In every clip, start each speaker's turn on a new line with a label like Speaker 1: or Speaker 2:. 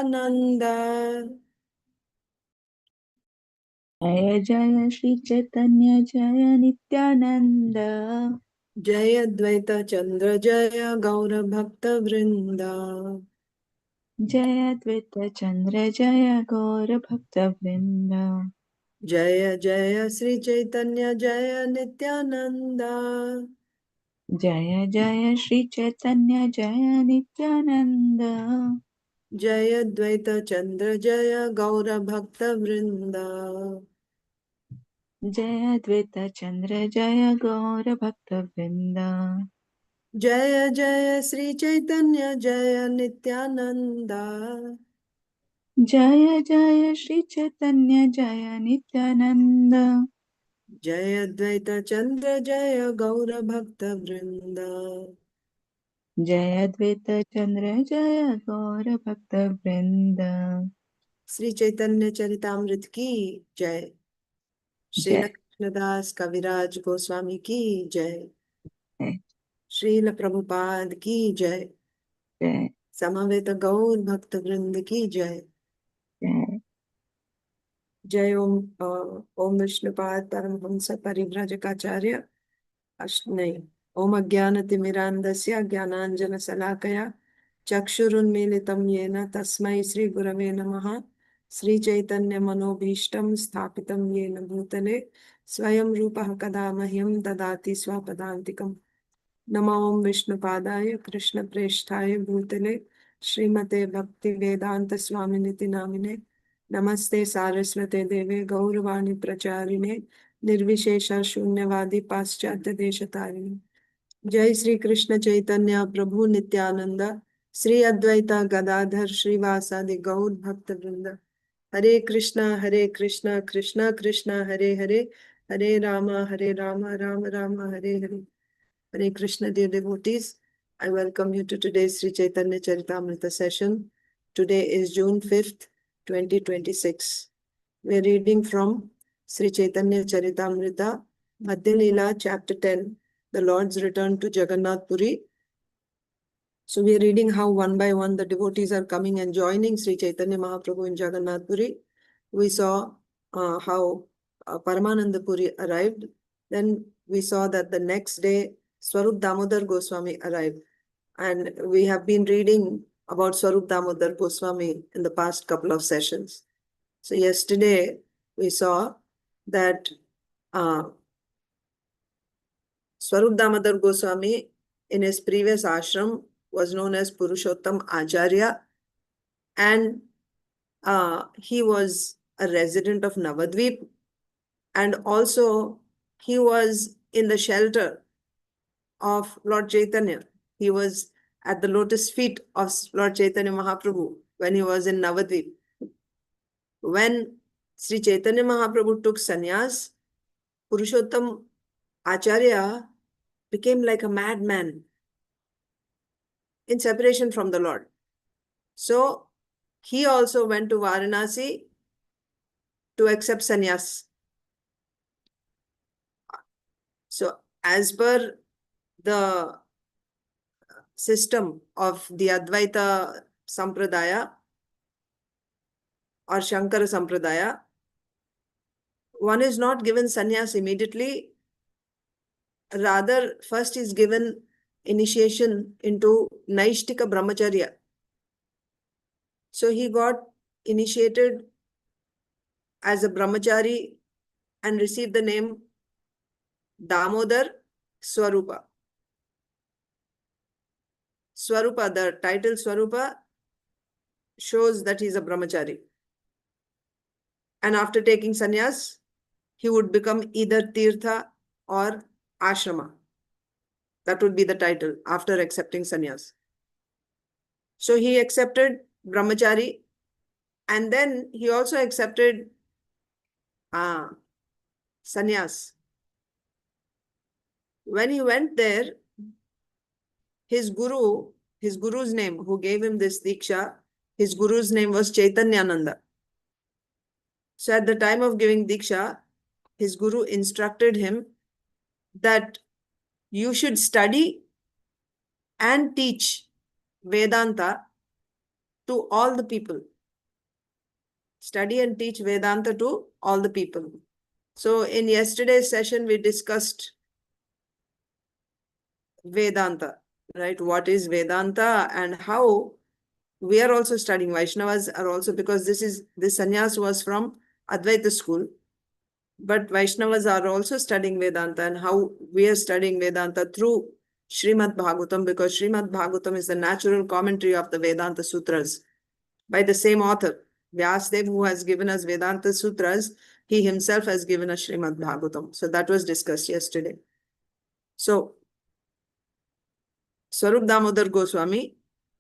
Speaker 1: Nityananda.
Speaker 2: Jaya Jaya Shri Chaitanya Jaya Nityananda.
Speaker 1: Jaya Dvaita Chandra Jaya Gaura Bhakta Vrinda.
Speaker 2: Jaya Dvaita Chandra Jaya Gaura Bhakta Vrinda.
Speaker 1: Jaya Jaya Sri Chaitanya Jaya Nityananda.
Speaker 2: Jaya Jaya Shri Chaitanya Jaya Nityananda.
Speaker 1: Jaya Dvaita Chandra Jaya Gaura Bhakta Vrinda.
Speaker 2: Jaya Dvaita Chandra Jaya Gaura Bhakta Vrinda.
Speaker 1: Jaya Jaya Sri Chaitanya Jaya Nityananda.
Speaker 2: Jaya Jaya Shri Chaitanya Jaya Nityananda.
Speaker 1: Jaya Dvaita Chandra Jaya Gaura Bhakta Vrinda.
Speaker 2: Jaya Dvaita Chandra Jaya Gaura Bhakta Vrinda.
Speaker 1: Sri Chaitanya Charitamrita ki Jai. Srila
Speaker 2: Jai.
Speaker 1: Krishnadas Kaviraj Goswami ki Jai.
Speaker 2: Jai.
Speaker 1: Srila Prabhupada ki Jai.
Speaker 2: Jai.
Speaker 1: Samaveta Gaur Bhakta Vrinda ki Jai.
Speaker 2: Jai.
Speaker 1: Jai Om Vishnupad Paramhamsa Parivrajakacarya Ashnai Om Ajnanatimirandasya Jnananjana Salakaya Chakshurunmilitam Yena Tasmai Sri Gurave Namaha Sri Chaitanya Manobhishtam Sthapitam Yena Bhutale Swayam Rupaha Kada Mahyam Dadati Swapadantikam Namo Om Vishnupadaya Krishna Preshthaya Bhutale Srimate Bhakti Vedanta Swaminiti Namine Namaste Saraswate Deve Gauravani Pracharine Nirvishesha Shunyavadi Paschatya Deshatarine Jai Sri Krishna Chaitanya Prabhu Nityananda Sri Advaita Gadadhar Srivasadi Gaur Bhakta Vrinda Hare Krishna Krishna Krishna Hare Hare Hare Rama Rama Rama Hare Hare Hare Krishna, dear devotees. I welcome you to today's Sri Chaitanya Charitamrita session. Today is June 5th, 2026. We are reading from Sri Chaitanya Charitamrita, Madhya Lila, chapter 10, the Lord's return to Jagannath Purī. So we are reading how one by one the devotees are coming and joining Sri Chaitanya Mahaprabhu in Jagannath Purī. We saw how Paramananda Puri arrived. Then we saw that the next day Swarup Damodar Goswami arrived. And we have been reading about Swarup Damodar Goswami in the past couple of sessions. So yesterday we saw that Swarup Damodar Goswami in his previous ashram was known as Puruṣottama Ācārya, and he was a resident of Navadvip, and also he was in the shelter of Lord Chaitanya. He was at the lotus feet of Lord Chaitanya Mahaprabhu when he was in Navadvip. When Sri Chaitanya Mahaprabhu took sannyas, Puruṣottama Ācārya became like a madman in separation from the Lord. So he also went to Varanasi to accept sannyas. So as per the system of the Advaita Sampradaya or Shankara Sampradaya, one is not given sannyas immediately. Rather, first is given initiation into naiṣṭhika-brahmacārī. So he got initiated as a brahmachari and received the name Damodar SVARUPA. SVARUPA, the title SVARUPA, shows that he is a brahmachari. And after taking sannyas, he would become either tirtha or ashrama. That would be the title after accepting sannyas. So he accepted brahmachari, and then he also accepted sannyas. When he went there, his guru's name, who gave him this diksha, his guru's name was Chaitanyananda. So at the time of giving diksha, his guru instructed him that you should study and teach Vedanta to all the people. Study and teach Vedanta to all the people. So in yesterday's session, we discussed Vedanta, right? What is Vedanta and how we are also studying. Vaishnavas are also, because this sannyas was from Advaita school, but Vaishnavas are also studying Vedanta, and how we are studying Vedanta through Srimad Bhagavatam, because Srimad Bhagavatam is the natural commentary of the Vedanta Sutras by the same author. Vyasadeva, who has given us Vedanta Sutras, he himself has given us Srimad Bhagavatam. So that was discussed yesterday. So Swarup Damodar Goswami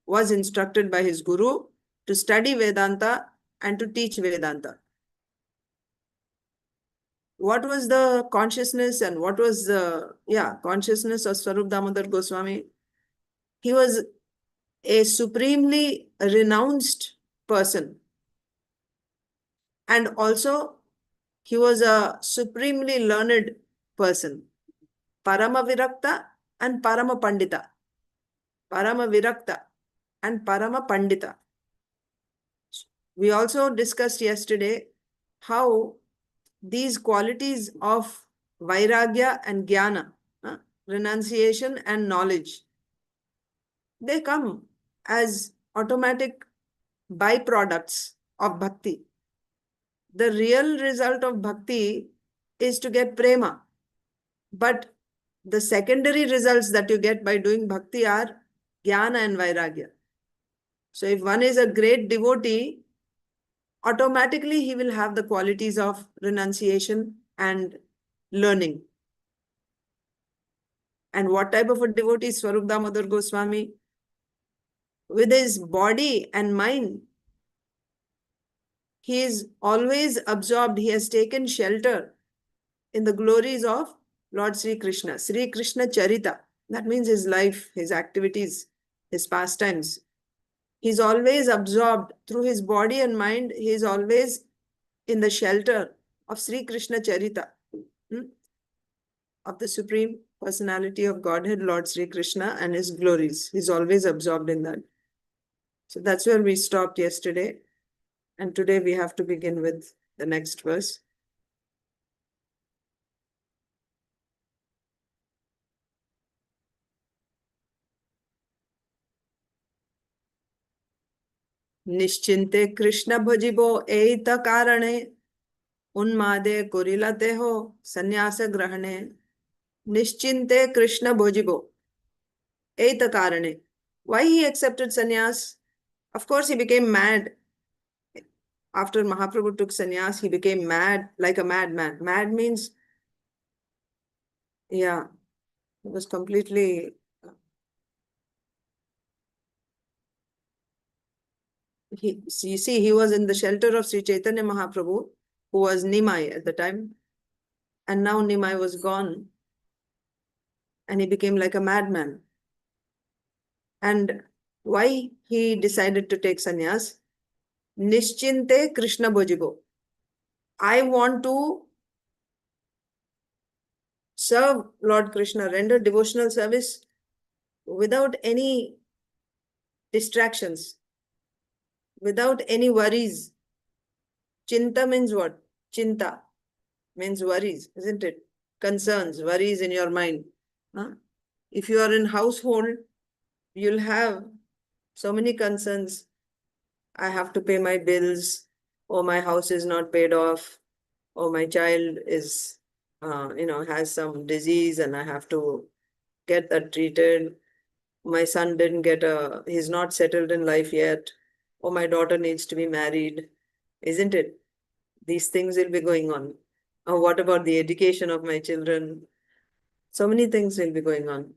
Speaker 1: was instructed by his guru to study Vedanta and to teach Vedanta. What was the consciousness and what was the consciousness of Swarup Damodar Goswami? He was a supremely renounced person. And also, he was a supremely learned person. Parama Virakta and Parama Pandita. Parama Virakta and Parama Pandita. We also discussed yesterday how these qualities of Vairagya and Jnana, renunciation and knowledge, they come as automatic byproducts of bhakti. The real result of bhakti is to get prema. But the secondary results that you get by doing bhakti are Jnana and Vairagya. So if one is a great devotee, automatically he will have the qualities of renunciation and learning. And what type of a devotee is Swarup Damodar Goswami? With his body and mind, he is always absorbed. He has taken shelter in the glories of Lord Śrī Kṛṣṇa. Śrī Kṛṣṇa Charita. That means his life, his activities, his pastimes. He's always absorbed through his body and mind. He is always in the shelter of Śrī Kṛṣṇa Charita, of the Supreme Personality of Godhead, Lord Śrī Kṛṣṇa, and his glories. He's always absorbed in that. So that's where we stopped yesterday. And today we have to begin with the next verse. Niścinte Krishna bhajibo eita kāraṇe unmāde karila teho sannyāsa grahaṇe. Niścinte Krishna bhajibo eita kāraṇe. Why he accepted sannyas? Of course, he became mad. After Mahaprabhu took sannyas, he became mad, like a madman. Mad means, he was completely... you see, he was in the shelter of Sri Chaitanya Mahaprabhu, who was Nimai at the time. And now Nimai was gone. And he became like a madman. And why he decided to take sannyas? Niścinte Krishna bhajibo. I want to serve Lord Krishna, render devotional service without any distractions, without any worries. Chinta means what? Chinta means worries, isn't it? Concerns, worries in your mind. If you are in household, you'll have so many concerns. I have to pay my bills, or my house is not paid off, or my child is, has some disease and I have to get that treated. My son he's not settled in life yet, or my daughter needs to be married, isn't it? These things will be going on. Or what about the education of my children? So many things will be going on.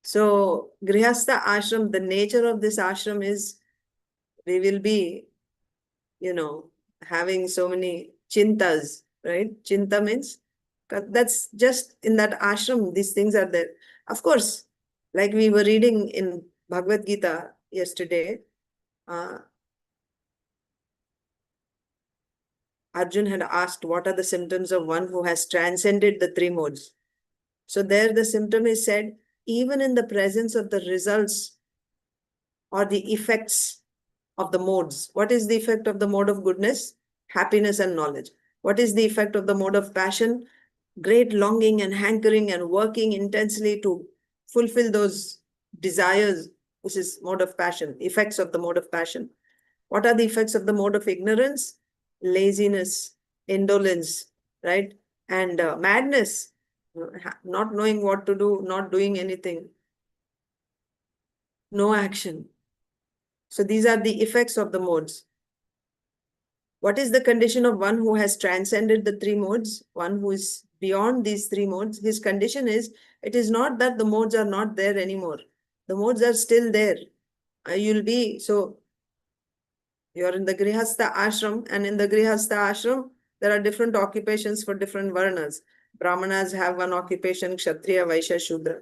Speaker 1: So, Grihastha ashram, the nature of this ashram is, we will be, having so many chintas, right? Chinta means, that's just in that ashram, these things are there. Of course, like we were reading in Bhagavad Gita yesterday, Arjun had asked, what are the symptoms of one who has transcended the three modes? So there the symptom is said, even in the presence of the results or the effects of the modes. What is the effect of the mode of goodness? Happiness and knowledge. What is the effect of the mode of passion? Great longing and hankering and working intensely to fulfill those desires. This is mode of passion, effects of the mode of passion. What are the effects of the mode of ignorance? Laziness, indolence, right? And madness, not knowing what to do, not doing anything, no action. So these are the effects of the modes. What is the condition of one who has transcended the three modes? One who is beyond these three modes. His condition is, it is not that the modes are not there anymore. The modes are still there. You'll be, so you're in the Grihastha ashram, and in the Grihastha ashram, there are different occupations for different varnas. Brahmanas have one occupation, Kshatriya, Vaishya, Shudra.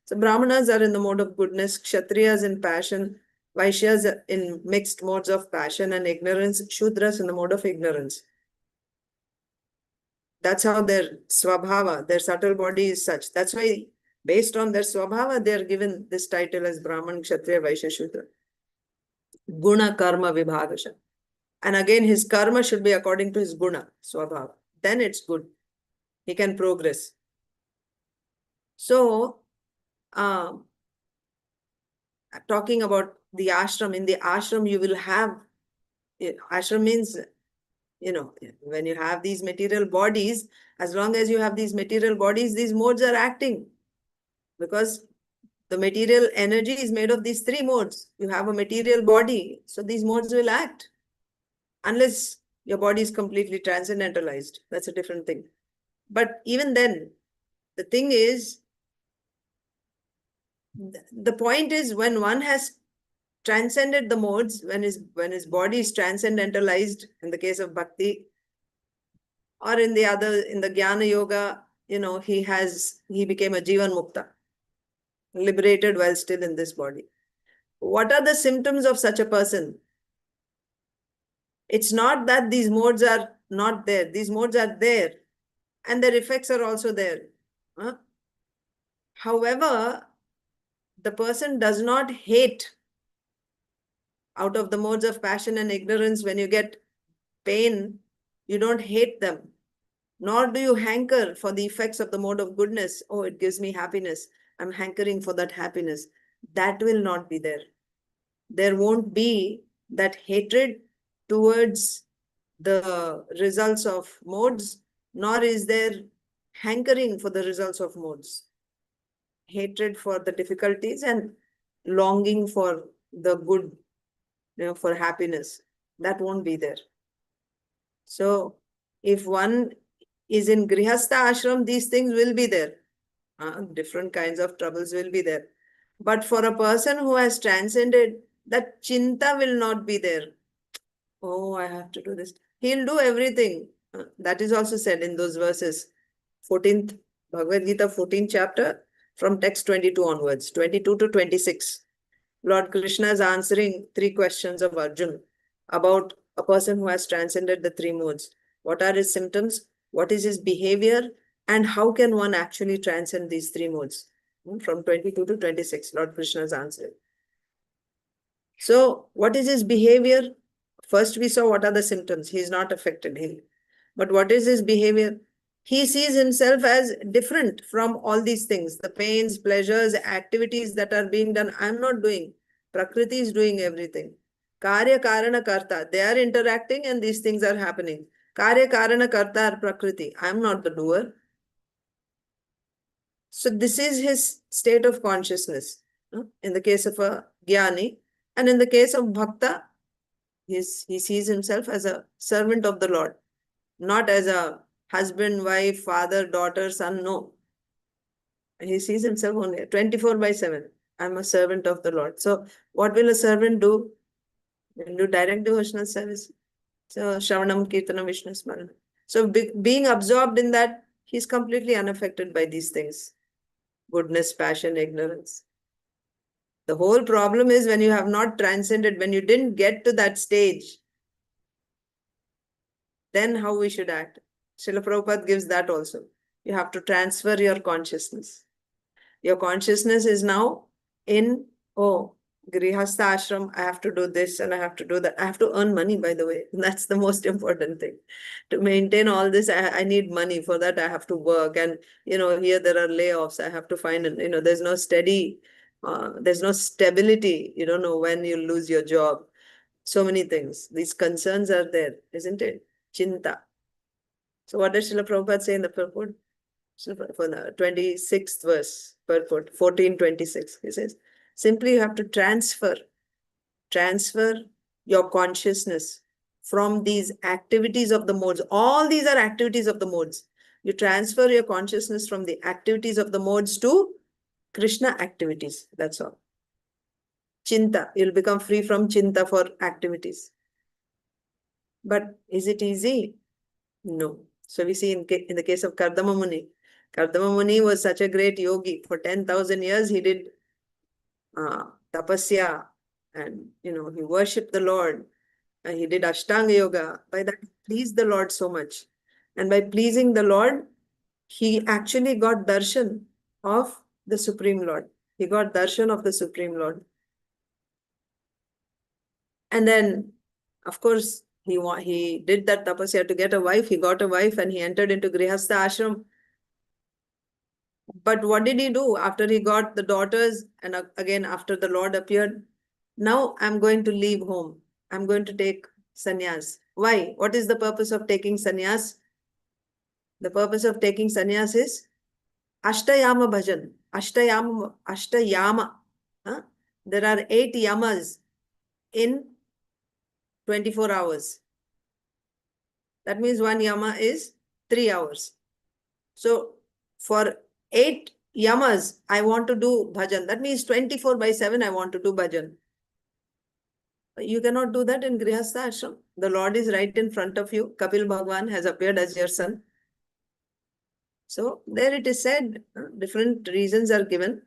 Speaker 1: So Brahmanas are in the mode of goodness, Kshatriyas in passion, Vaishyas in mixed modes of passion and ignorance, Shudras in the mode of ignorance. That's how their swabhava, their subtle body is such. That's why, based on their swabhava, they are given this title as Brahman, Kshatriya, Vaishya, Shudra. Guna karma vibhagasha. And again, his karma should be according to his guna, swabhava. Then it's good. He can progress. So, talking about the ashram, in the ashram you will have, ashram means, when you have these material bodies, as long as you have these material bodies, these modes are acting. Because the material energy is made of these three modes. You have a material body, so these modes will act. Unless your body is completely transcendentalized. That's a different thing. But even then, the thing is, the point is, when one has transcended the modes, when his body is transcendentalized, in the case of bhakti, or in the jnana yoga, he became a jivan mukta, liberated while still in this body. What are the symptoms of such a person? It's not that these modes are not there. These modes are there, and their effects are also there. However, the person does not hate. Out of the modes of passion and ignorance, when you get pain, you don't hate them. Nor do you hanker for the effects of the mode of goodness. Oh, it gives me happiness. I'm hankering for that happiness. That will not be there. There won't be that hatred towards the results of modes, nor is there hankering for the results of modes. Hatred for the difficulties and longing for the good, for happiness. That won't be there. So, if one is in Grihastha ashram, these things will be there. Different kinds of troubles will be there. But for a person who has transcended, that chinta will not be there. Oh, I have to do this. He'll do everything. That is also said in those verses. 14th, Bhagavad Gita, 14th chapter, from text 22 onwards, 22 to 26. Lord Krishna is answering 3 questions of Arjuna about a person who has transcended the 3 modes. What are his symptoms? What is his behavior? And how can one actually transcend these 3 modes? From 22 to 26, Lord Krishna is answering. So, what is his behavior? First, we saw what are the symptoms. He is not affected. But what is his behavior? He sees himself as different from all these things. The pains, pleasures, activities that are being done, I am not doing. Prakriti is doing everything. Karya, karana, karta. They are interacting and these things are happening. Karya, karana, karta are Prakriti. I am not the doer. So this is his state of consciousness. In the case of a jnani, and in the case of bhakta, he sees himself as a servant of the Lord, not as a husband, wife, father, daughter, son, no. He sees himself only 24/7. I'm a servant of the Lord. So what will a servant do? He'll do direct devotional service. So Shravanam, Kirtanam, Vishnu Smaranam. So being absorbed in that, he's completely unaffected by these things. Goodness, passion, ignorance. The whole problem is when you have not transcended, when you didn't get to that stage, then how we should act. Srila Prabhupada gives that also. You have to transfer your consciousness. Your consciousness is now in, Grihastha ashram, I have to do this and I have to do that. I have to earn money, by the way. That's the most important thing. To maintain all this, I need money. For that, I have to work. And, here there are layoffs. I have to find, there's no there's no stability. You don't know when you lose your job. So many things. These concerns are there, isn't it? Chinta. So what does Srila Prabhupada say in the purport? So for the 26th verse, purport, 1426, he says, simply you have to transfer your consciousness from these activities of the modes. All these are activities of the modes. You transfer your consciousness from the activities of the modes to Krishna activities. That's all. Chinta, you'll become free from chinta for activities. But is it easy? No. So we see in the case of Kardama Muni. Kardama Muni was such a great yogi. For 10,000 years, he did tapasya, and he worshipped the Lord, and he did Ashtanga yoga. By that, he pleased the Lord so much. And by pleasing the Lord, he actually got darshan of the Supreme Lord. He got darshan of the Supreme Lord. And then, of course, he did that tapasya to get a wife. He got a wife and he entered into Grihastha ashram. But what did he do after he got the daughters and again after the Lord appeared? Now I'm going to leave home. I'm going to take sannyas. Why? What is the purpose of taking sannyas? The purpose of taking sannyas is Ashtayama bhajan. Ashtayama. Huh? There are 8 yamas in 24 hours. That means one yama is 3 hours. So for 8 yamas, I want to do bhajan. That means 24/7, I want to do bhajan. You cannot do that in Grihastha ashram. The Lord is right in front of you. Kapil Bhagwan has appeared as your son. So there it is said, different reasons are given.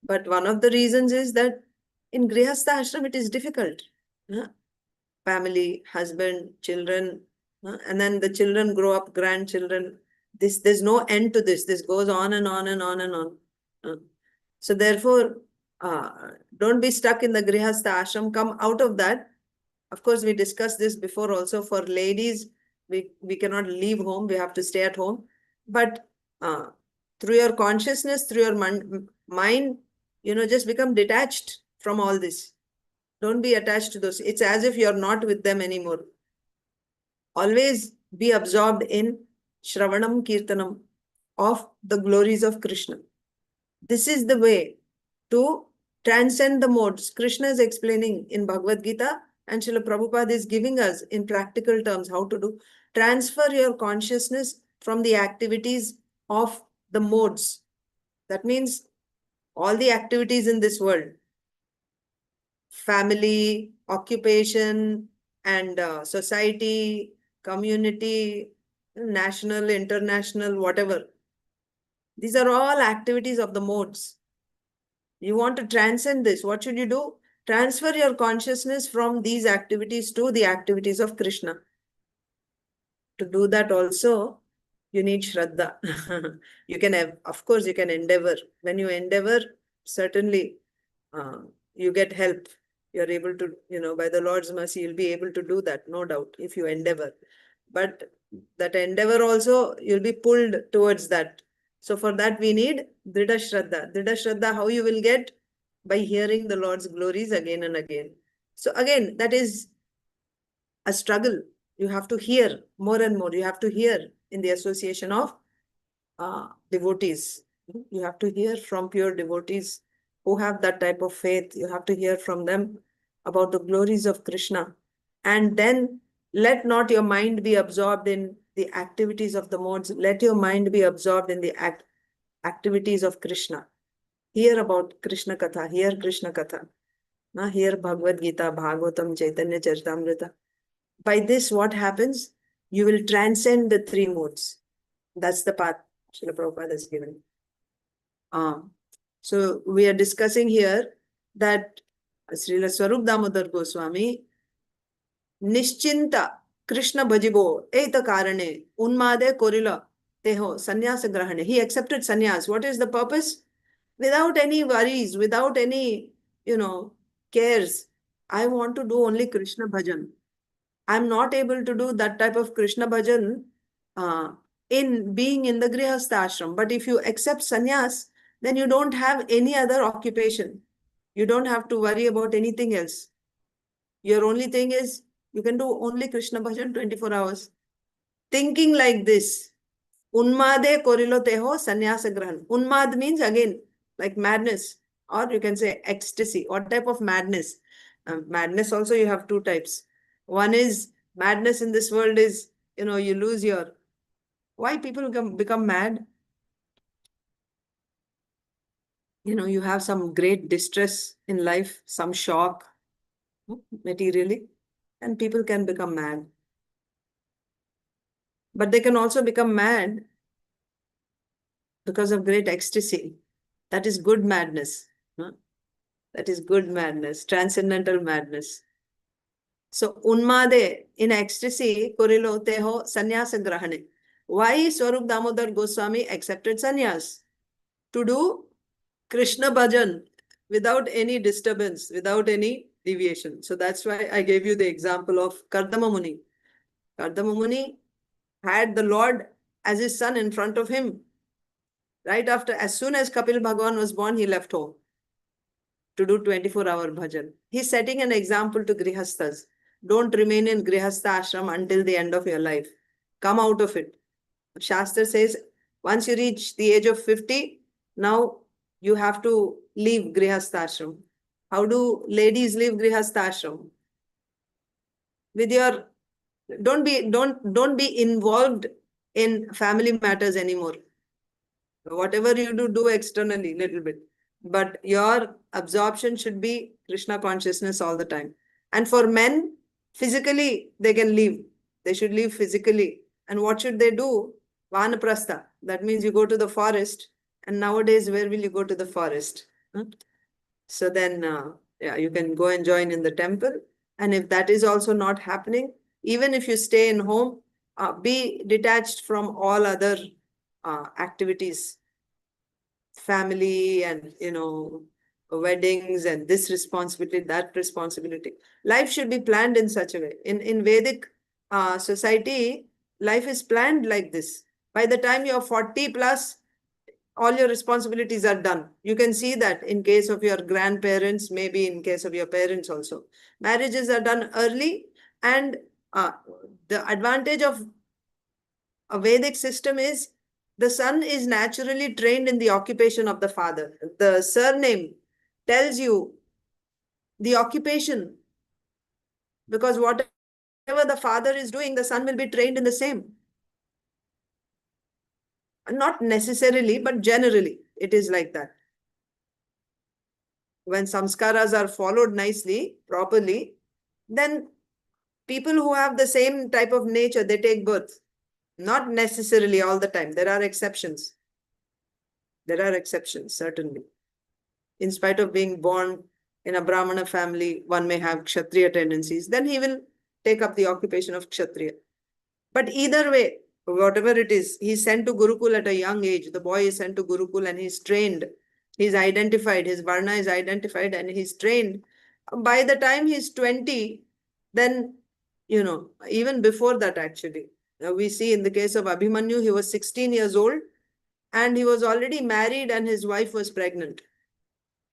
Speaker 1: But one of the reasons is that in Grihastha ashram, it is difficult. Family, husband, children, and then the children grow up, grandchildren. There's no end to this. This goes on and on and on and on. So therefore, don't be stuck in the Grihastha ashram. Come out of that. Of course, we discussed this before also. For ladies, we cannot leave home. We have to stay at home. But through your consciousness, through your mind, just become detached from all this. Don't be attached to those. It's as if you're not with them anymore. Always be absorbed in Shravanam Kirtanam of the glories of Krishna. This is the way to transcend the modes. Krishna is explaining in Bhagavad Gita, and Srila Prabhupada is giving us in practical terms how to do. Transfer your consciousness from the activities of the modes. That means all the activities in this world. Family, occupation, and society, community, national, international, whatever. These are all activities of the modes. You want to transcend this. What should you do? Transfer your consciousness from these activities to the activities of Krishna. To do that also, you need Shraddha. You can have, of course, you can endeavor. When you endeavor, certainly you get help. You're able to, by the Lord's mercy, you'll be able to do that, no doubt, if you endeavor. But that endeavor also, you'll be pulled towards that. So for that, we need Dridha Shraddha. Dridha Shraddha, how you will get? By hearing the Lord's glories again and again. So again, that is a struggle. You have to hear more and more. You have to hear in the association of devotees. You have to hear from pure devotees who have that type of faith. You have to hear from them about the glories of Krishna. And then let not your mind be absorbed in the activities of the modes. Let your mind be absorbed in the activities of Krishna. Hear about Krishna Katha. Hear Krishna Katha. Hear Bhagavad Gita, Bhagavatam, Chaitanya Charitamrita. By this, what happens? You will transcend the 3 modes. That's the path Srila Prabhupada has given. So we are discussing here that Srila Swarup Damodar Goswami, niścinte Krishna bhajibo, eita kāraṇe, unmāde karila, teṅha, sannyāsa grahaṇe. He accepted sannyas. What is the purpose? Without any worries, without any, cares, I want to do only Krishna bhajan. I'm not able to do that type of Krishna bhajan in being in the grihastha ashram. But if you accept sannyas, then you don't have any other occupation. You don't have to worry about anything else. Your only thing is you can do only Krishna bhajan 24 hours. Thinking like this, unmāde korilo teho sannyasa grahaṇe. Unmād means again like madness, or you can say ecstasy. What type of madness? Madness also you have two types. One is madness in this world is, you lose your... Why people become mad? You have some great distress in life, some shock, materially, and people can become mad. But they can also become mad because of great ecstasy. That is good madness. That is good madness, transcendental madness. So, unmāde, in ecstasy, korilo teho sannyasa grahaṇe. Why Swarup Damodar Goswami accepted sannyas? To do Krishna bhajan without any disturbance, without any deviation. So that's why I gave you the example of KARDAMA Muni. KARDAMA Muni had the Lord as his son in front of him. Right after, as soon as Kapil Bhagavan was born, he left home to do 24-hour bhajan. He's setting an example to grihasthas. Don't remain in grihastha ashram until the end of your life. Come out of it. Shastra says, once you reach the age of 50, now you have to leave grihastha ashram. How do ladies leave grihastha ashram? With your... Don't be involved in family matters anymore. Whatever you do externally, little bit. But your absorption should be Krishna consciousness all the time. And for men, physically, they can leave. They should leave physically. And what should they do? Vanaprastha. That means you go to the forest. And nowadays, where will you go to the forest? So then, you can go and join in the temple. And if that is also not happening, even if you stay in home, be detached from all other activities, family and, weddings and this responsibility, that responsibility. Life should be planned in such a way. In Vedic society, life is planned like this. By the time you're 40 plus, all your responsibilities are done. You can see that in case of your grandparents, maybe in case of your parents also. Marriages are done early, and the advantage of a Vedic system is the son is naturally trained in the occupation of the father. The surname tells you the occupation, because whatever the father is doing, the son will be trained in the same. Not necessarily, but generally, it is like that. When samskaras are followed nicely, properly, then people who have the same type of nature, they take birth. Not necessarily all the time. There are exceptions. There are exceptions, certainly. In spite of being born in a Brahmana family, one may have Kshatriya tendencies. Then he will take up the occupation of Kshatriya. But either way, whatever it is, he's sent to Gurukul at a young age. The boy is sent to Gurukul and he's trained. He's identified. His Varna is identified and he's trained. By the time he's 20, then, even before that actually, we see in the case of Abhimanyu, he was 16 years old and he was already married and his wife was pregnant.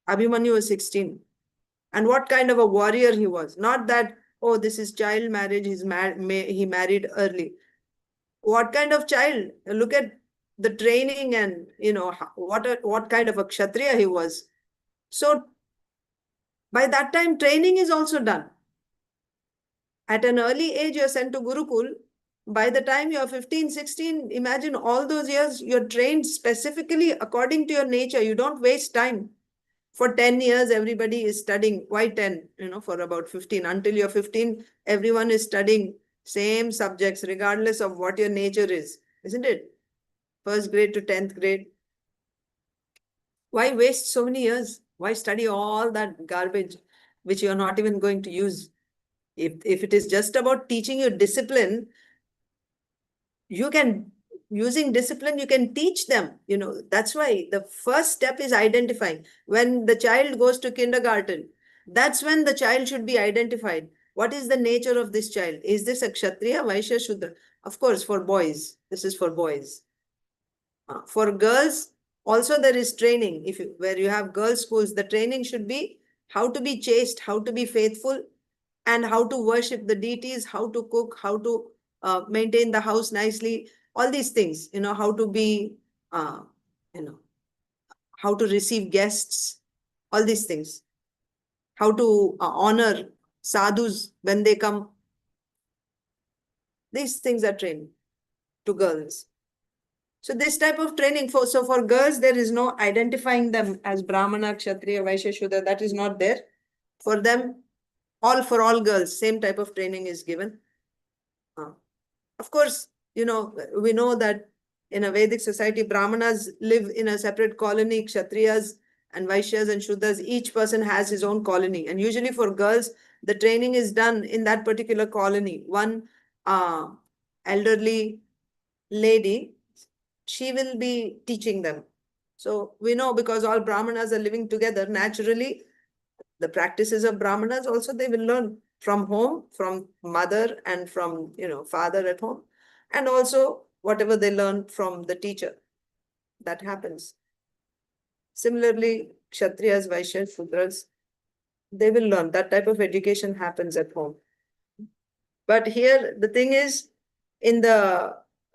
Speaker 1: Abhimanyu was 16. And what kind of a warrior he was. Not that, oh, this is child marriage, he married early. What kind of child? Look at the training and, what kind of a Kshatriya he was. So, by that time, training is also done. At an early age, you're sent to Gurukul. By the time you're 15, 16, imagine all those years, you're trained specifically according to your nature. You don't waste time. For 10 years, everybody is studying. Why 10? For about 15. Until you're 15, everyone is studying same subjects, regardless of what your nature is. Isn't it? First grade to 10th grade. Why waste so many years? Why study all that garbage, which you're not even going to use? If it is just about teaching you discipline, using discipline, you can teach them. That's why the first step is identifying. When the child goes to kindergarten, That's when the child should be identified. What is the nature of this child? Is this a Kshatriya, Vaishya, Shudra? Of course, for boys. This is for boys. For girls, also there is training. Where you have girls' schools, the training should be how to be chaste, how to be faithful, and how to worship the deities, how to cook, how to maintain the house nicely, all these things, how to be, how to receive guests, all these things, how to honor sadhus when they come. These things are training to girls. So this type of training, for girls, there is no identifying them as Brahmana, Kshatriya, Vaishya, Shudra. That is not there. For them, for all girls, same type of training is given. Of course, we know that in a Vedic society, Brahmanas live in a separate colony, Kshatriyas and Vaishyas and Shudras, each person has his own colony. And usually for girls, the training is done in that particular colony. One elderly lady, she will be teaching them. So we know, because all Brahmanas are living together, naturally, the practices of Brahmanas also they will learn from home, from mother and from, father at home. And also whatever they learn from the teacher. That happens. Similarly, Kshatriyas, Vaishyas, Shudras, they will learn. That type of education happens at home. But here, the thing is,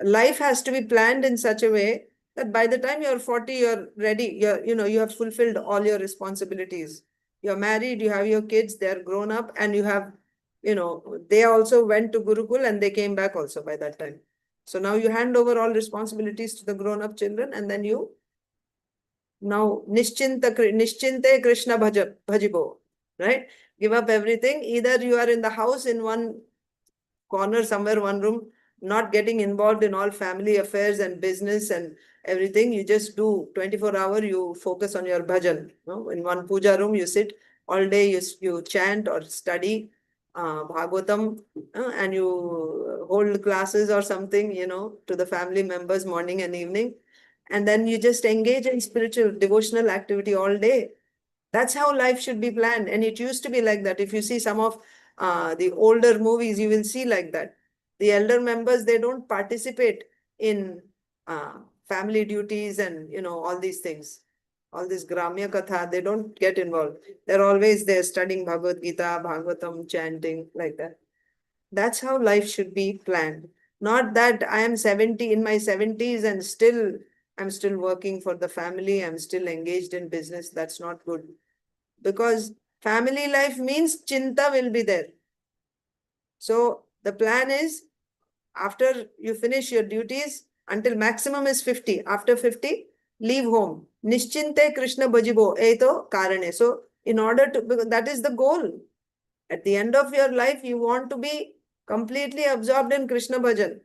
Speaker 1: life has to be planned in such a way that by the time you're 40, you're ready. You have fulfilled all your responsibilities. You're married, you have your kids, they're grown up, and you have, they also went to Gurukul and they came back also by that time. So now you hand over all responsibilities to the grown-up children, and then you now niścinte Krishna bhajibo, right? Give up everything. Either you are in the house in one corner somewhere, one room, not getting involved in all family affairs and business and everything. You just do 24-hour, you focus on your bhajan. In one puja room, you sit all day, you chant or study Bhagavatam, and you hold classes or something, to the family members morning and evening. And then you just engage in spiritual, devotional activity all day. That's how life should be planned. And it used to be like that. If you see some of the older movies, you will see like that. The elder members, they don't participate in family duties and, all these things. All this Gramya Katha, they don't get involved. They're always there studying Bhagavad Gita, Bhagavatam, chanting, like that. That's how life should be planned. Not that I am 70, in my 70s, and I'm still working for the family, I'm still engaged in business. That's not good. Because family life means chinta will be there. So the plan is, after you finish your duties, until maximum is 50. After 50, leave home. Niścinte Krishna bhajibo eto kāraṇe. So in order to, because that is the goal. At the end of your life, you want to be completely absorbed in Krishna bhajan.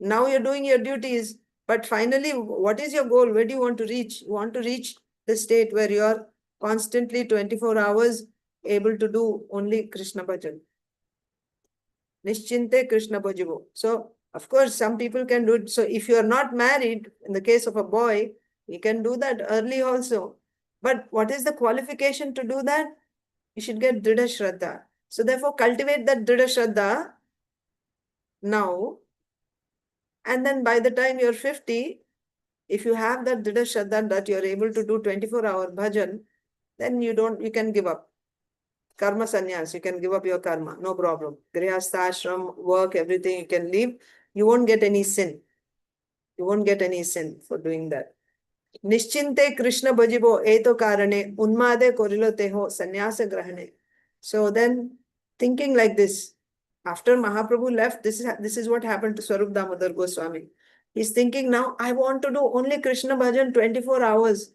Speaker 1: Now you're doing your duties, but finally, what is your goal? Where do you want to reach? You want to reach the state where you're constantly 24 hours able to do only Krishna bhajan. Niścinte Krishna bhajibo. So, of course, some people can do it. So, if you are not married, in the case of a boy, you can do that early also. But what is the qualification to do that? You should get Dridha Shraddha. So, therefore, cultivate that Dridha Shraddha now. And then by the time you're 50, if you have that Dridha Shraddha that you're able to do 24-hour bhajan, then you can give up. Karma sannyas, you can give up your karma, no problem. Grihastha, ashram, work, everything you can leave. You won't get any sin. You won't get any sin for doing that. Niścinte Krishna bhajibo eto kāraṇe unmāde karila teho sannyasa grahaṇe. So then, thinking like this, after Mahaprabhu left, this is what happened to Swarup Damodar Goswami. He's thinking now, I want to do only Krishna bhajan 24 hours.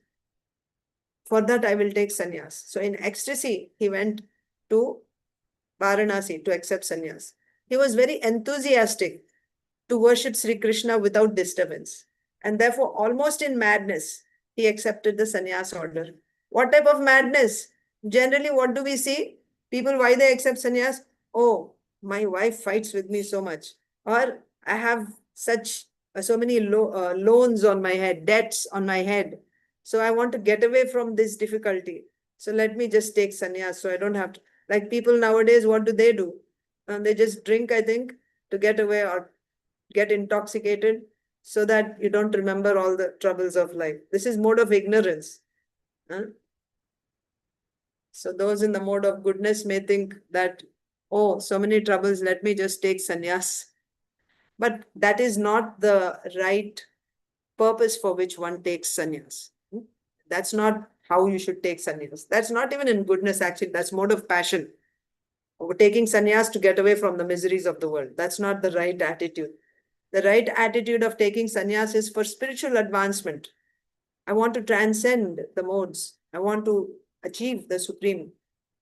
Speaker 1: For that, I will take sannyas. So in ecstasy, he went to Varanasi to accept sannyas. He was very enthusiastic to worship Śrī Kṛṣṇa without disturbance. And therefore, almost in madness, he accepted the sannyas order. What type of madness? Generally, what do we see? People, why they accept sannyas? Oh, my wife fights with me so much. Or I have so many loans on my head, debts on my head. So I want to get away from this difficulty. So let me just take sannyas so I don't have to. Like people nowadays, what do? They just drink, I think, to get away or get intoxicated so that you don't remember all the troubles of life. This is mode of ignorance. So those in the mode of goodness may think that, oh, so many troubles, let me just take sannyas. But that is not the right purpose for which one takes sannyas. That's not how you should take sannyas. That's not even in goodness, actually. That's mode of passion. Or taking sannyas to get away from the miseries of the world. That's not the right attitude. The right attitude of taking sannyas is for spiritual advancement. I want to transcend the modes. I want to achieve the supreme,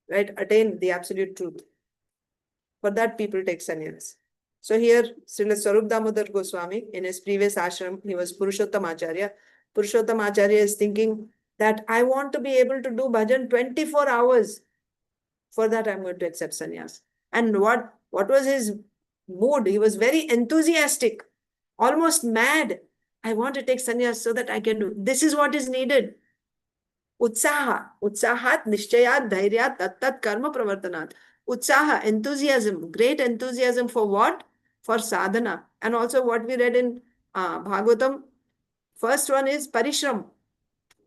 Speaker 1: right? Attain the absolute truth. For that, people take sannyas. So here, Srila Swarup Damodar Goswami, in his previous ashram, he was Puruṣottama Ācārya. Puruṣottama Ācārya is thinking that I want to be able to do bhajan 24 hours. For that, I'm going to accept sannyas. And what was his mood? He was very enthusiastic, almost mad. I want to take sannyas so that I can do. This is what is needed. Utsaha. Utsahat, niṣṭhayat, dhairyat, tattat karma pravartanat. Utsaha, enthusiasm, great enthusiasm for what? For sadhana. And also what we read in Bhagavatam, first one is parishram.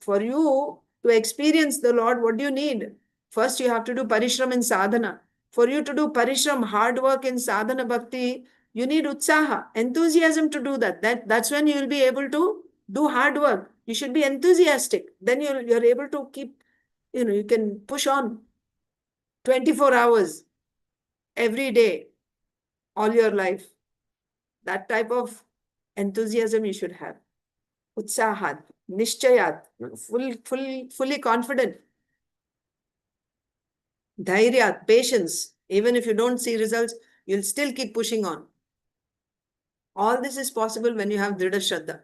Speaker 1: For you to experience the Lord, what do you need? First, you have to do parishram in sadhana. For you to do parishram, hard work in sadhana bhakti, you need utsaha, enthusiasm to do that. That's when you will be able to do hard work. You should be enthusiastic. Then you're able to keep, you can push on 24 hours every day, all your life. That type of enthusiasm you should have. Utsahat, niṣṭhayat, fully confident. Dhairyat, patience. Even if you don't see results, you'll still keep pushing on. All this is possible when you have Dhrida Shraddha.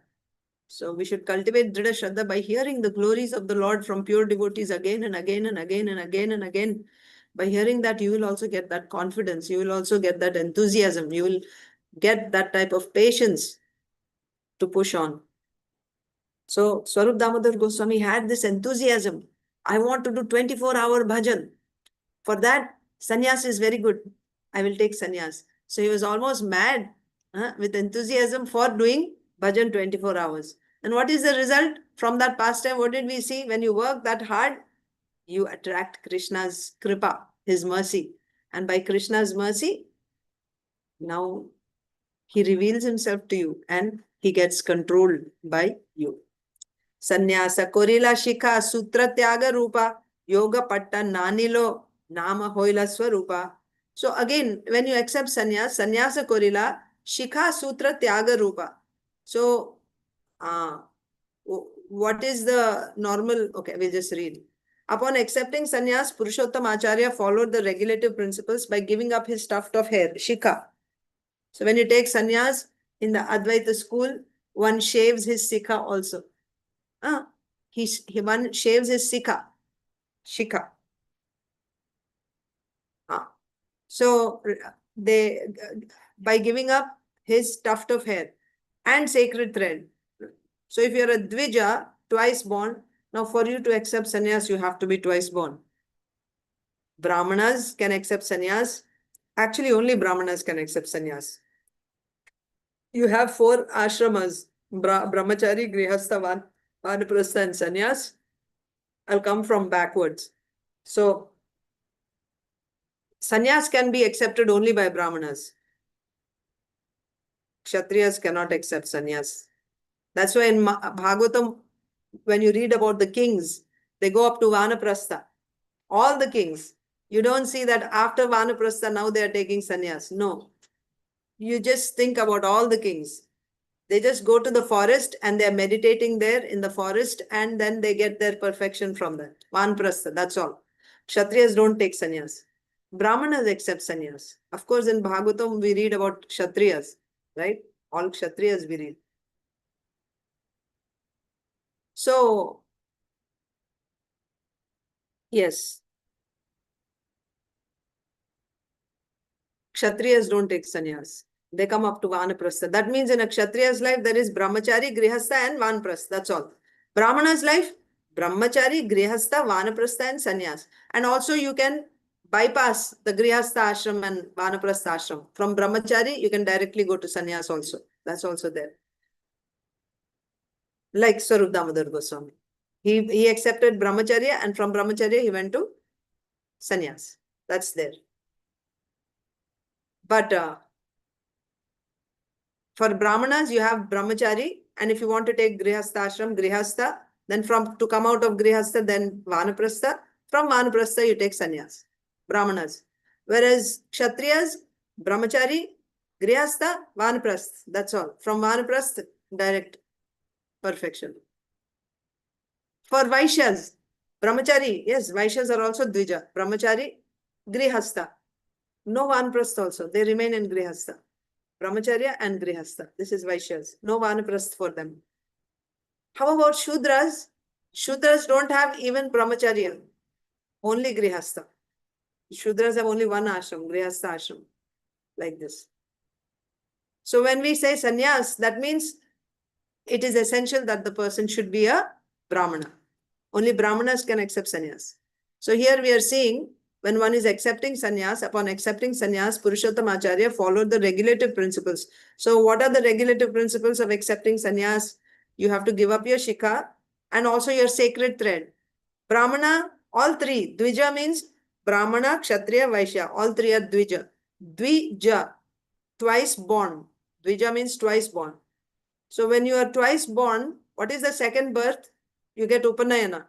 Speaker 1: So we should cultivate Dhrida Shraddha by hearing the glories of the Lord from pure devotees again and again and again and again and again. By hearing that, you will also get that confidence. You will also get that enthusiasm. You will get that type of patience to push on. So Swarup Damodar Goswami had this enthusiasm. I want to do 24-hour bhajan. For that, sannyas is very good. I will take sannyas. So he was almost mad with enthusiasm for doing bhajan 24 hours. And what is the result from that pastime? What did we see? When you work that hard, you attract Krishna's kripa, his mercy. And by Krishna's mercy, now he reveals himself to you and he gets controlled by you. Sannyasa karila śikhā-sūtra-tyāga-rūpa yoga-paṭṭa nānilo nāma haila svarūpa. So again, when you accept sannyasa karila śikhā-sūtra-tyāga-rūpa. So what is the normal? Okay, we'll just read. Upon accepting sannyas, Puruṣottama Ācārya followed the regulative principles by giving up his tuft of hair, shikha. So when you take sannyas in the Advaita school, one shaves his sikha also. One shaves his shikha. So by giving up his tuft of hair and sacred thread. So if you're a dvija, twice born, now for you to accept sannyas, you have to be twice born. Brahmanas can accept sannyas. Actually, only Brahmanas can accept sannyas. You have 4 ashramas: Brahmacari, Grihastha, Vanaprastha and sannyas. I'll come from backwards. So sannyas can be accepted only by Brahmanas. Kshatriyas cannot accept sannyas. That's why in Bhagavatam, when you read about the kings, they go up to Vanaprastha. All the kings. You don't see that after Vanaprastha, now they are taking sannyas. No. You just think about all the kings. They just go to the forest and they're meditating there in the forest and then they get their perfection from that. Vanaprastha, that's all. Kshatriyas don't take sannyas. Brahmanas accept sannyas. Of course, in Bhagavatam, we read about Kshatriyas, right? All Kshatriyas we read. So, yes. Kshatriyas don't take sannyas. They come up to Vanaprastha. That means in a Kshatriya's life, there is Brahmachari, Grihastha and Vanaprastha. That's all. Brahmana's life, Brahmachari, Grihastha, Vanaprastha and Sannyas. And also you can bypass the Grihastha ashram and Vanaprastha ashram. From Brahmachari, you can directly go to Sannyas also. That's also there. Like Swarup Damodar Goswami. He accepted Brahmacharya, and from Brahmacharya he went to Sannyas. That's there. But for Brahmanas, you have Brahmachari, and if you want to take Grihastha ashram, Grihastha, then to come out of Grihastha, then Vanaprastha. From Vanaprastha, you take Sannyas. Brahmanas. Whereas Kshatriyas, Brahmachari, Grihastha, Vanaprastha. That's all. From Vanaprastha, direct perfection. For Vaishyas, Brahmachari, yes, Vaishyas are also Dvija. Brahmachari, Grihastha. No Vanaprastha also. They remain in Grihastha. Brahmacharya and Grihastha. This is Vaishyas. No Vanaprastha for them. How about Shudras? Shudras don't have even Brahmacharya. Only Grihastha. Shudras have only one ashram, Grihastha ashram. Like this. So when we say sannyas, that means it is essential that the person should be a Brahmana. Only Brahmanas can accept sannyas. So here we are seeing, when one is accepting sannyas, upon accepting sannyas, Puruṣottama Ācārya followed the regulative principles. So what are the regulative principles of accepting sannyas? You have to give up your shikha and also your sacred thread. Brahmana, all three. Dvija means Brahmana, Kshatriya, Vaishya. All three are Dvija. Dvija, twice born. Dvija means twice born. So when you are twice born, what is the second birth? You get Upanayana.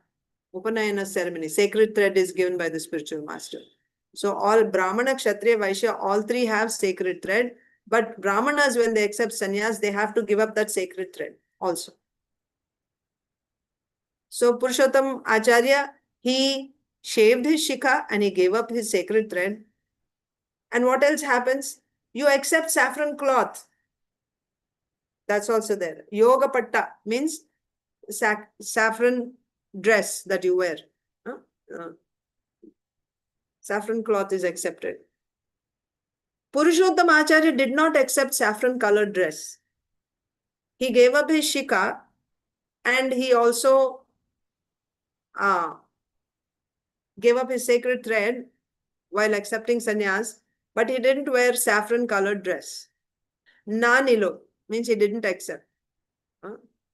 Speaker 1: Upanayana ceremony. Sacred thread is given by the spiritual master. So all Brahmana, Kshatriya, Vaishya, all three have sacred thread. But Brahmanas, when they accept sannyas, they have to give up that sacred thread also. So Puruṣottama Ācārya, he shaved his shikha and he gave up his sacred thread. And what else happens? You accept saffron cloth. That's also there. Yoga-paṭṭa means saffron dress that you wear. Saffron cloth is accepted. Puruṣottama Ācārya did not accept saffron-colored dress. He gave up his shikha and he also gave up his sacred thread while accepting sannyas, but he didn't wear saffron-colored dress. Na-nilo means he didn't accept.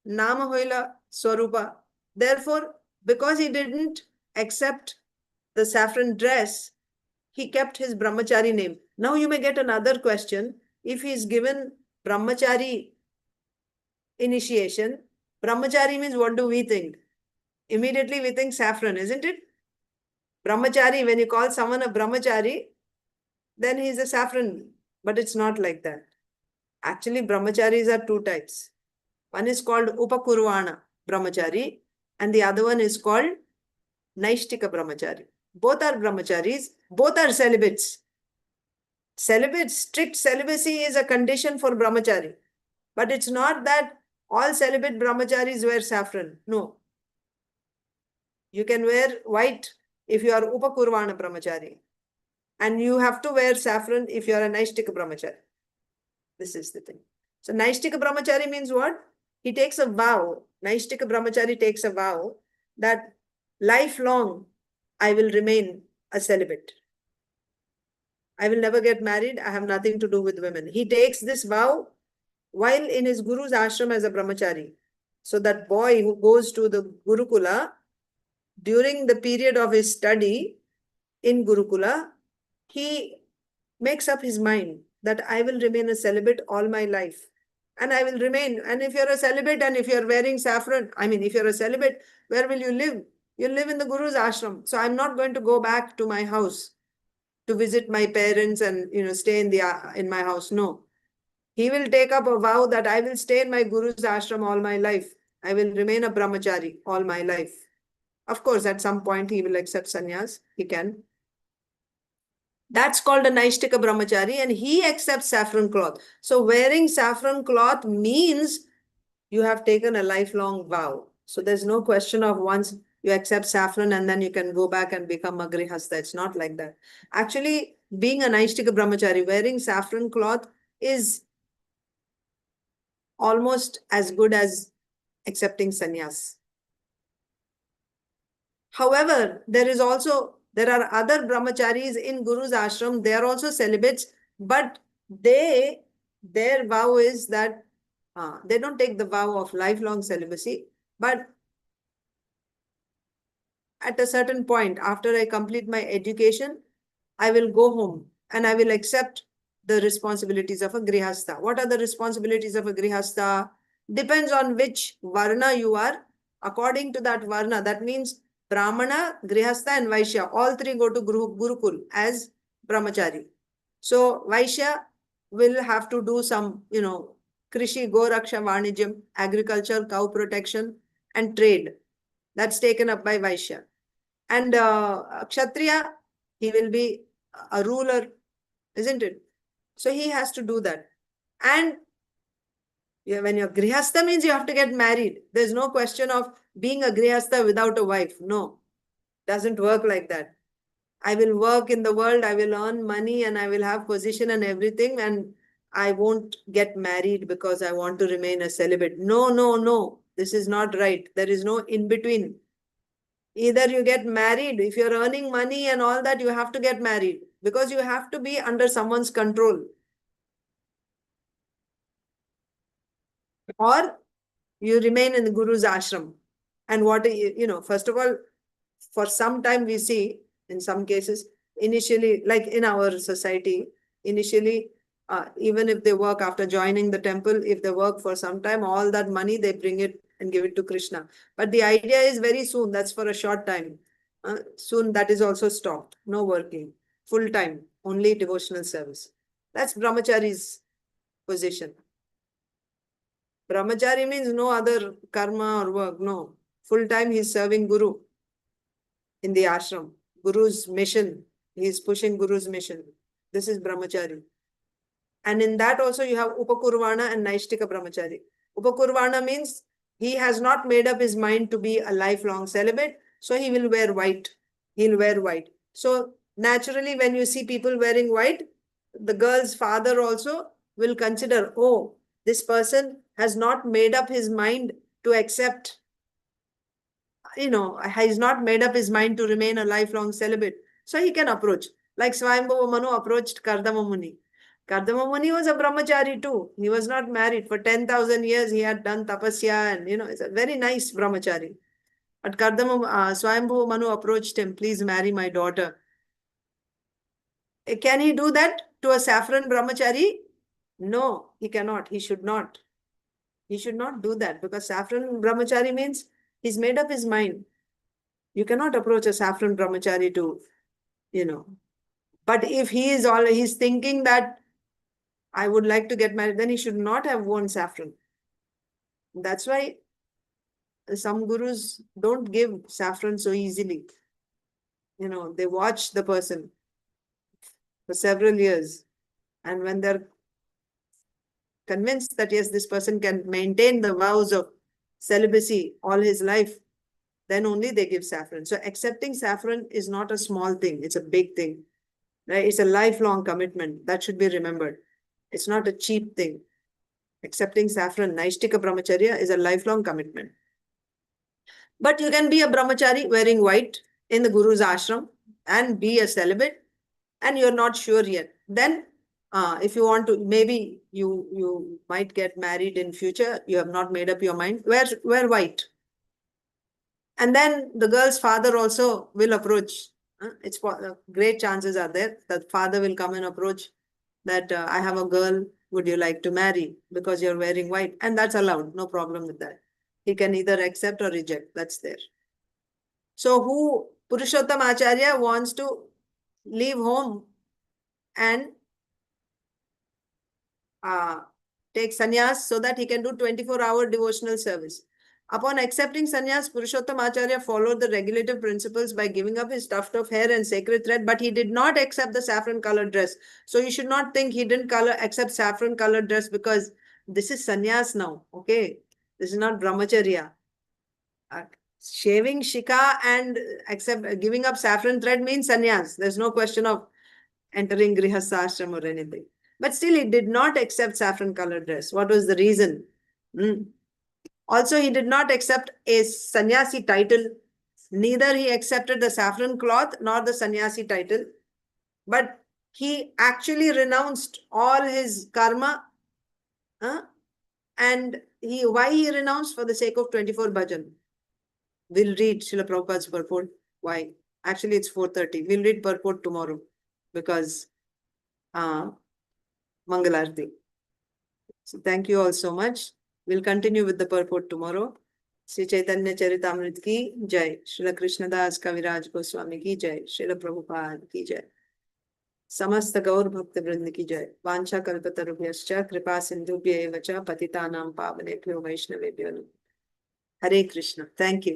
Speaker 1: Nāma, haila, svarūpa. Therefore, because he didn't accept the saffron dress, he kept his brahmachari name. Now you may get another question. If he is given brahmachari initiation, brahmachari means what do we think? Immediately we think saffron, isn't it? Brahmachari, when you call someone a brahmachari, then he is a saffron. But it's not like that. Actually, brahmacharis are two types. One is called UPAKURVANA brahmachari and the other one is called naiṣṭhika-brahmacārī. Both are brahmacharis, both are celibates. Strict celibacy is a condition for brahmachari. But it's not that all celibate brahmacharis wear saffron. No. You can wear white if you are UPAKURVANA brahmachari. And you have to wear saffron if you are a naiṣṭhika-brahmacārī. This is the thing. So naiṣṭhika-brahmacārī means what? He takes a vow. Naiṣṭhika-brahmacārī takes a vow that lifelong I will remain a celibate. I will never get married. I have nothing to do with women. He takes this vow while in his guru's ashram as a brahmachari. So that boy who goes to the Gurukula, during the period of his study in Gurukula, he makes up his mind that I will remain a celibate all my life. And I will remain. And if you're a celibate and if you're wearing saffron, if you're a celibate, where will you live? You'll live in the Guru's ashram. So I'm not going to go back to my house to visit my parents and stay in my house. No. He will take up a vow that I will stay in my Guru's ashram all my life. I will remain a brahmachari all my life. Of course, at some point he will accept sannyas. He can. That's called a naiṣṭhika-brahmacārī and he accepts saffron cloth. So wearing saffron cloth means you have taken a lifelong vow. So there's no question of once you accept saffron and then you can go back and become a grihastha. It's not like that. Actually, being a naiṣṭhika-brahmacārī, wearing saffron cloth is almost as good as accepting sannyas. However, there are other brahmacharis in Guru's ashram. They are also celibates, but their vow is that they don't take the vow of lifelong celibacy, but at a certain point, after I complete my education, I will go home and I will accept the responsibilities of a grihastha. What are the responsibilities of a grihastha? Depends on which varna you are. According to that varna, that means Brahmana, Grihastha and Vaishya, all three go to Gurukul as brahmachari. So Vaishya will have to do some, Krishi, Goraksha, Vanijam, agriculture, cow protection and trade. That's taken up by Vaishya. And Kshatriya, he will be a ruler, isn't it? So he has to do that. And when you're grihastha means you have to get married. There's no question of being a grihastha without a wife. No, doesn't work like that. I will work in the world, I will earn money and I will have position and everything, and I won't get married because I want to remain a celibate. No, no, no. This is not right. There is no in between. Either you get married, if you're earning money and all that, you have to get married because you have to be under someone's control. Or you remain in the Guru's ashram. And first of all, for some time we see, in some cases, initially, like in our society, initially, even if they work after joining the temple, if they work for some time, all that money, they bring it and give it to Krishna. But the idea is very soon, that's for a short time. Soon that is also stopped. No working. Full time, only devotional service. That's brahmachari's position. Brahmachari means no other karma or work. No. Full time he is serving Guru in the ashram. Guru's mission. He is pushing Guru's mission. This is brahmachari. And in that also you have UPAKURVANA and naiṣṭhika-brahmacārī. UPAKURVANA means he has not made up his mind to be a lifelong celibate, so he will wear white. He'll wear white. So naturally, when you see people wearing white, the girl's father also will consider, oh, this person has not made up his mind to accept, has not made up his mind to remain a lifelong celibate. So he can approach. Like Swayambhuva Manu approached KARDAMA Muni. KARDAMA Muni was a brahmachari too. He was not married. For 10,000 years, he had done tapasya and, it's a very nice brahmachari. But Swayambhuva Manu approached him, please marry my daughter. Can he do that to a saffron brahmachari? No, he cannot. He should not. He should not do that because saffron brahmachari means he's made up his mind. You cannot approach a saffron brahmachari to, But if he's thinking that I would like to get married, then he should not have worn saffron. That's why some gurus don't give saffron so easily. They watch the person for several years. And when they're convinced that, yes, this person can maintain the vows of celibacy all his life, then only they give saffron. So accepting saffron is not a small thing. It's a big thing. Right? It's a lifelong commitment. That should be remembered. It's not a cheap thing. Accepting saffron, naiṣṭhika-brahmacārya, is a lifelong commitment. But you can be a brahmachari wearing white in the Guru's ashram and be a celibate, and you're not sure yet. Then, if you want to, maybe you might get married in future. You have not made up your mind. Wear white. And then the girl's father also will approach. Great chances are there that father will come and approach that I have a girl, would you like to marry? Because you're wearing white. And that's allowed. No problem with that. He can either accept or reject. That's there. So Puruṣottama Ācārya wants to leave home and take sannyas so that he can do 24-hour devotional service. Upon accepting sannyas, Puruṣottama Ācārya followed the regulative principles by giving up his tuft of hair and sacred thread, but he did not accept the saffron-colored dress. So you should not think he didn't accept saffron-colored dress because this is sannyas now. Okay, this is not brahmacharya. Shaving shikha and giving up saffron thread means sannyas. There's no question of entering grihastha ashram or anything. But still, he did not accept saffron-colored dress. What was the reason? Also, he did not accept a sannyasi title neither he accepted the saffron cloth nor the sannyasi title, but he actually renounced all his karma. And why he renounced? For the sake of 24 bhajan. We'll read Srila Prabhupada's purport. Why? Actually, it's 4:30. We'll read purport tomorrow because Mangalarti. So thank you all so much. We'll continue with the purport tomorrow. Sri Chaitanya Charitamrita ki jai. Śrīla Krishnadas Kaviraj Goswami ki jai. Srila Prabhupada ki jai. समस्त गौर भक्त वृंद की जय। वांछा कल्पतरुभ्यश्च कृपा सिंधुभ्य एव च पतितानां पावनेभ्यो वैष्णवेभ्यो नमः। हरे कृष्ण। Thank you.